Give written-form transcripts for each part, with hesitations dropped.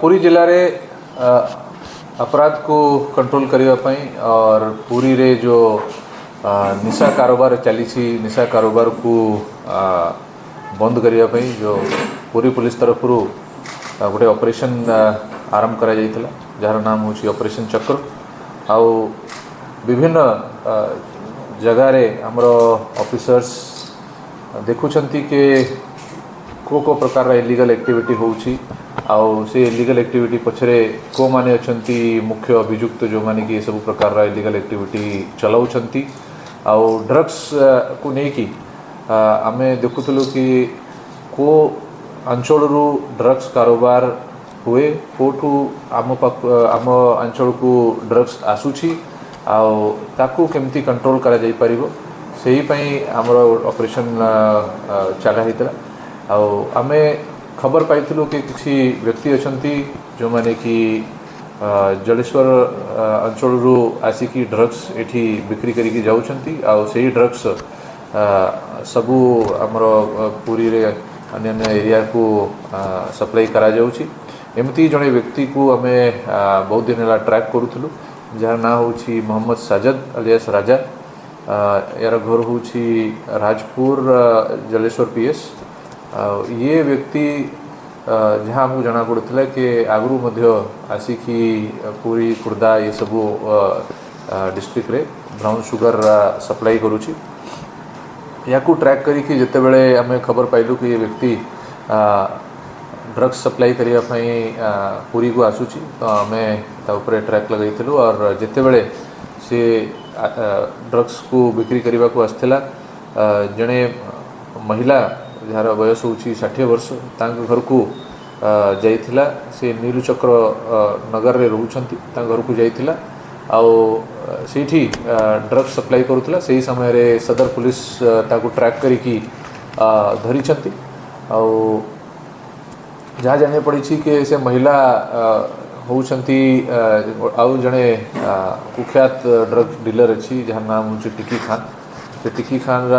पुरी जिले में अपराध को कंट्रोल करने और पुरी रे जो निशा कारोबार चली निशा कारोबार को बंद करने जो पुरी पुलिस तरफ गोटे ऑपरेशन आरंभ करा जाइथिला जार नाम हूँ ऑपरेशन चक्र आउ विभिन्न जगार आमर ऑफिसर्स देखुंती के को प्रकार इलीगल एक्टिविटी होउछि आउ से इलीगल एक्टिविटी पछरे को माने अछंती मुख्य अभियुक्त जो माने कि सब प्रकार इलीगल एक्टिविटी चलाउछंती आउ ड्रग्स को नहीं कि आमे देखुतलु कि को अंचल रु ड्रग्स कारोबार हुए कोठू आम अंचल को ड्रग्स आसुछि आउ ताकू केमती कंट्रोल करा जाई परिबो सेही पई हमर ऑपरेशन चला हितला आउ आमे खबर पाइथिलु कि किसी व्यक्ति अछंती जो माने कि जलेश्वर अंचल रु आसिकी ड्रग्स एठी बिक्री करिकी जाउछंती आउ सेही ड्रग्स सबु हमर पुरी रे अन्य एरिया को सप्लाई करा जाउछि एमती जने व्यक्ति को आमे बहुत दिन ला ट्रैक करूथलु जार ना होछि मोहम्मद साजद अलियास राजा यार घर होछि राजपुर जलेश्वर पीएस ये व्यक्ति जहाँ हमको जना पड़ता कि आगु मध्य आसिकी पूरी खुर्दा ये सबू डिस्ट्रिक्ट रे ब्राउन सुगर सप्लाई करुच्ची या ट्रैक करी जिते बड़े आम खबर पाइलु कि ये व्यक्ति ड्रग्स सप्लाई करने पुरी को आसूची तो आम ट्रैक लगेलु और जिते बड़े से ड्रग्स को बिक्री करने को आसला जड़े महिला जार बयस हूँ 60 वर्ष घर को जाइथिला से नीलुचक्र नगर रे रहउछंती घर को जाइथिला आउ सेठी ड्रग्स सप्लाई करुला से समय रे सदर पुलिस ताको ट्रैक करिकी धरिछंती आउ जहाँ जाने पड़ी कि से महिला होउछंती आउ जड़े कुख्यात ड्रग डीलर अच्छी जहाँ नाम हूँ टिकी खान से टिकी खान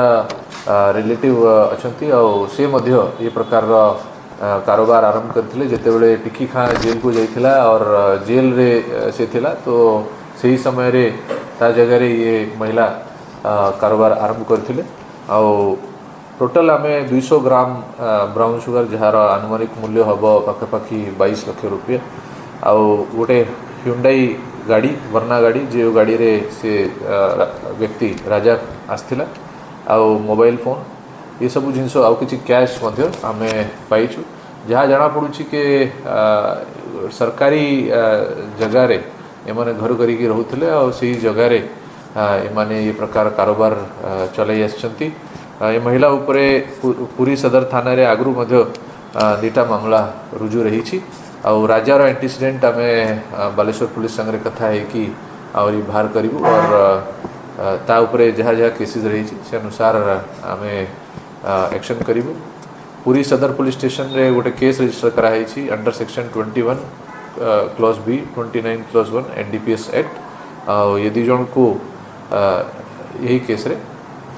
रिलेटिव अछंती और से मध्य ये प्रकार कारोबार आरंभ करथिले जेते बेले टिकी खान जेल को जाइथिला और जेल रे से थिला तो सही समय रे ता जगह रे ये महिला कारोबार आरंभ करथिले और टोटल आमे 200 ग्राम ब्राउन सुगर जार आनुमानिक मूल्य हम पाखापाखि 22 लाख रुपये आउ गोटे ह्युंडाई गाड़ी वर्ना गाड़ी जो गाड़ी रे से व्यक्ति राजा आसथिला आउ मोबाइल फोन ये सब जिनस आउ किछि कैश मध्य आमे पाइछु जहाँ जना पड़ुछि कि सरकारी जगह रे एमाने घर करिकी रहउथिले और सही जगह रे एमाने ये प्रकार कारोबार चलाई आछंती ये महिला उपरे पुरी सदर थाना रे आगरू मध्य 2टा मामला रुजु रही आउ राजार एंटीसीडेंट आमे बालेश्वर पुलिस संगे कथा है कि आउरी बाहर करिवु और ता उपरे जहाँ जहाँ केसेस रही से अनुसार आमे एक्शन करिवु पुरी सदर पुलिस स्टेशन रे गोटे केस रजिस्टर कराई under section 21 clause B 29 clause 1 NDPS act ये दी जन को यही केस रे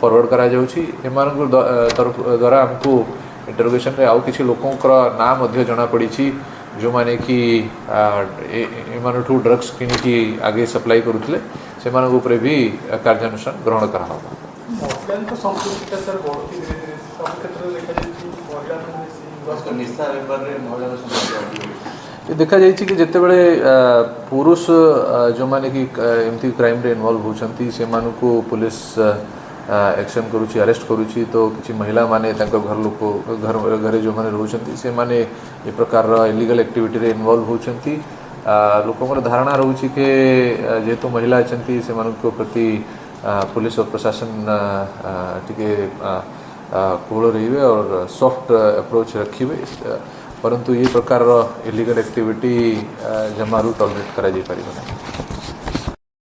फॉरवर्ड करा जाउछि एमान तरफ द्वारा हमको इंटरोगेशन रे आउ किछि लोकों ना मध्य जना पड़ी जो माने कि एमानठू ड्रग्स किनिकी आगे सप्लाई करुले से ऊपर भी कार्यानुष्ठान ग्रहण करा देखा जाइए कि जिते बड़े पुरुष जो माने कि एमती क्राइम रे इन्वॉल्व होचंती से मानु को पुलिस एक्शन करुची अरेस्ट करुची तो किसी महिला माने तांको घर लोक घरे जो माने रहउछंती से माने ये प्रकार इलीगल एक्टिविटी रे इन्वॉल्व होचंती लोकमर धारणा रहउची कि जेहेतु महिला अछंती से मानको प्रति पुलिस और प्रशासन टिके कोल रहिबे और सॉफ्ट अप्रोच रखिबे परंतु ये प्रकार इलीगल एक्टिविटी जमारू टॉलरेट करा जाई परिबो।